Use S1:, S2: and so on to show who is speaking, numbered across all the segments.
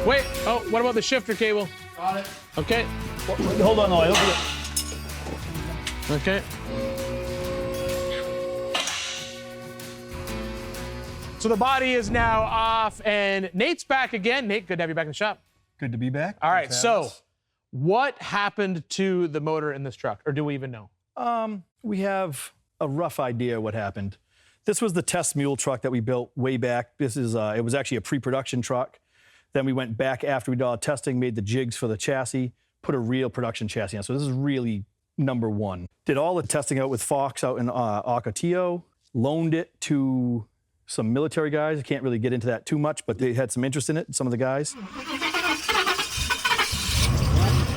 S1: Wait, oh, what about the shifter cable?
S2: Got it.
S1: Okay.
S2: Hold on, Lloyd.
S1: Okay. So the body is now off, and Nate's back again. Nate, good to have you back in the shop.
S2: Good to be back.
S1: All right, so what happened to the motor in this truck, or do we even know?
S2: We have a rough idea what happened. This was the test mule truck that we built way back. This is, it was actually a pre-production truck. Then we went back after we did all the testing, made the jigs for the chassis, put a real production chassis on. So this is really #1. Did all the testing out with Fox out in Ocotillo, loaned it to some military guys. I can't really get into that too much, but they had some interest in it, some of the guys.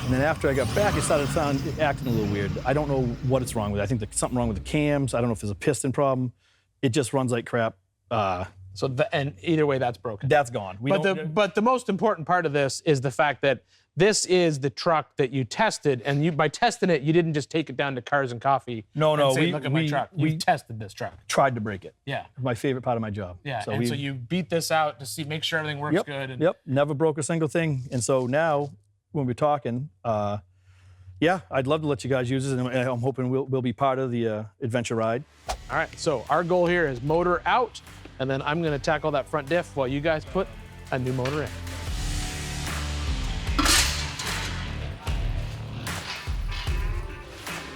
S2: And then after I got back, it started acting a little weird. I don't know what it's wrong with. I think there's something wrong with the cams. I don't know if there's a piston problem. It just runs like crap.
S1: And either way, that's broken.
S2: That's gone.
S1: But the most important part of this is the fact that this is the truck that you tested, and by testing it, you didn't just take it down to Cars and Coffee.
S2: No,
S1: say, look at my truck. You tested this truck.
S2: Tried to break it.
S1: Yeah.
S2: My favorite part of my job.
S1: Yeah. So you beat this out to make sure everything works good. And
S2: Yep. Never broke a single thing. And so now, when we're talking, yeah, I'd love to let you guys use it, and I'm hoping we'll be part of the adventure ride.
S1: All right. So our goal here is motor out, and then I'm going to tackle that front diff while you guys put a new motor in.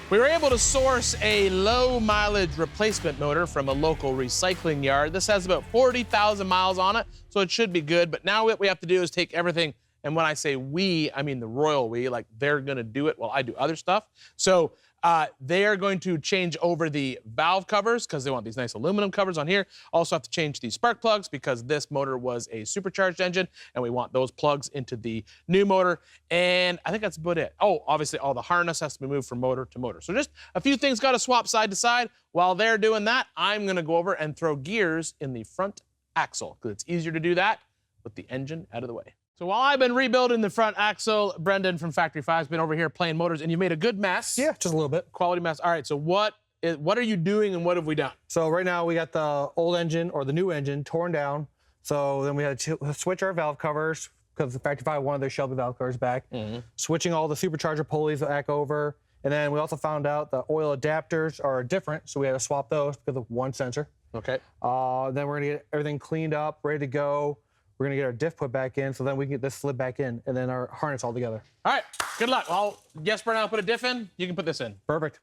S1: We were able to source a low mileage replacement motor from a local recycling yard. This has about 40,000 miles on it, so it should be good. But now what we have to do is take everything, and when I say we, I mean the royal we, like they're gonna do it while I do other stuff. So they are going to change over the valve covers because they want these nice aluminum covers on here. Also have to change the spark plugs because this motor was a supercharged engine, and we want those plugs into the new motor. And I think that's about it. Oh, obviously all the harness has to be moved from motor to motor. So just a few things got to swap side to side. While they're doing that, I'm gonna go over and throw gears in the front axle because it's easier to do that with the engine out of the way. So while I've been rebuilding the front axle, Brendan from Factory 5 has been over here playing motors, and you made a good mess.
S3: Yeah, just a little bit.
S1: Quality mess. All right, so what are you doing and what have we done?
S3: So right now we got the old engine, or the new engine, torn down. So then we had to switch our valve covers because the Factory 5 wanted their Shelby valve covers back. Switching all the supercharger pulleys back over. And then we also found out the oil adapters are different, so we had to swap those because of one sensor.
S1: Okay.
S3: Then we're gonna get everything cleaned up, ready to go. We're gonna get our diff put back in, so then we can get this slid back in, and then our harness all together.
S1: All right, good luck. Well, Jesper and I'll put a diff in. You can put this in.
S3: Perfect.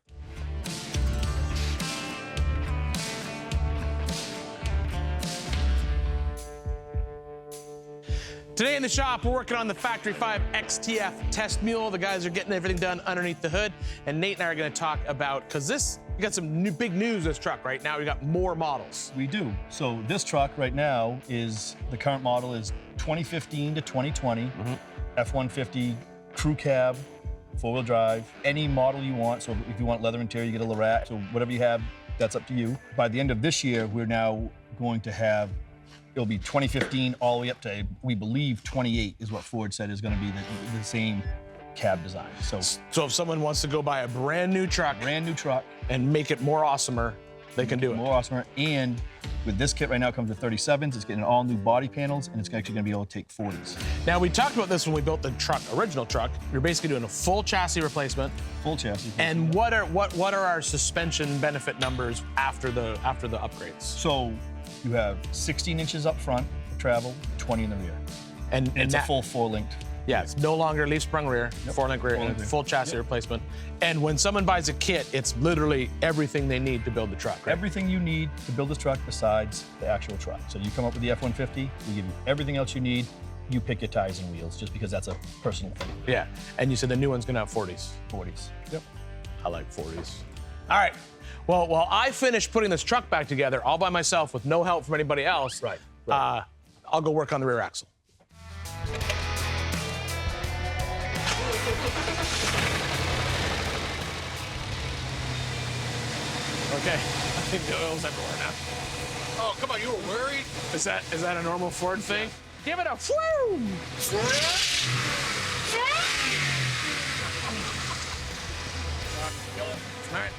S1: Today in the shop, we're working on the Factory 5 XTF test mule. The guys are getting everything done underneath the hood, and Nate and I are gonna talk about, because we got some big news this truck right now. We got more models.
S2: We do. So this truck right now the current model is 2015 to 2020, F-150 crew cab, 4-wheel drive, any model you want. So if you want leather interior, you get a Lorette. So whatever you have, that's up to you. By the end of this year, we're now going to have, it'll be 2015 all the way up to, we believe, 28 is what Ford said is gonna be the same cab design.
S1: So if someone wants to go buy a brand new truck and make it more awesomer, they can do it.
S2: More awesomer. And with this kit right now, it comes with 37s. It's getting all new body panels, and it's actually gonna be able to take 40s.
S1: Now, we talked about this when we built the original truck. You're basically doing a full chassis replacement.
S2: Full chassis.
S1: And what are our suspension benefit numbers after the upgrades?
S2: So you have 16 inches up front of travel, 20 in the rear.
S1: And
S2: it's a full 4-linked.
S1: Yeah, it's no longer leaf sprung rear, 4-link rear, and full chassis replacement. And when someone buys a kit, it's literally everything they need to build the truck, right?
S2: Everything you need to build this truck besides the actual truck. So you come up with the F-150, we give you everything else you need. You pick your tires and wheels, just because that's a personal thing.
S1: Yeah, and you said the new one's gonna have 40s.
S2: 40s. Yep.
S1: I like 40s. All right, well, while I finish putting this truck back together all by myself with no help from anybody else,
S2: right.
S1: I'll go work on the rear axle. Okay, I think the oil's everywhere now.
S4: Oh, come on, you were worried?
S1: Is that a normal Ford thing? Give it a whoo! All right,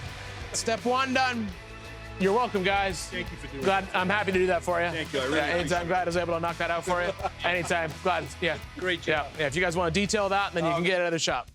S1: step 1 done. You're welcome, guys.
S4: Thank you for doing
S1: Glad,
S4: that.
S1: I'm happy to do that for you.
S4: Thank you, I really
S1: Anytime.
S4: appreciate it.
S1: Glad I was able to knock that out for you. Anytime. Glad. Yeah.
S4: Great job.
S1: Yeah. If you guys want to detail that, then you can get it at the shop.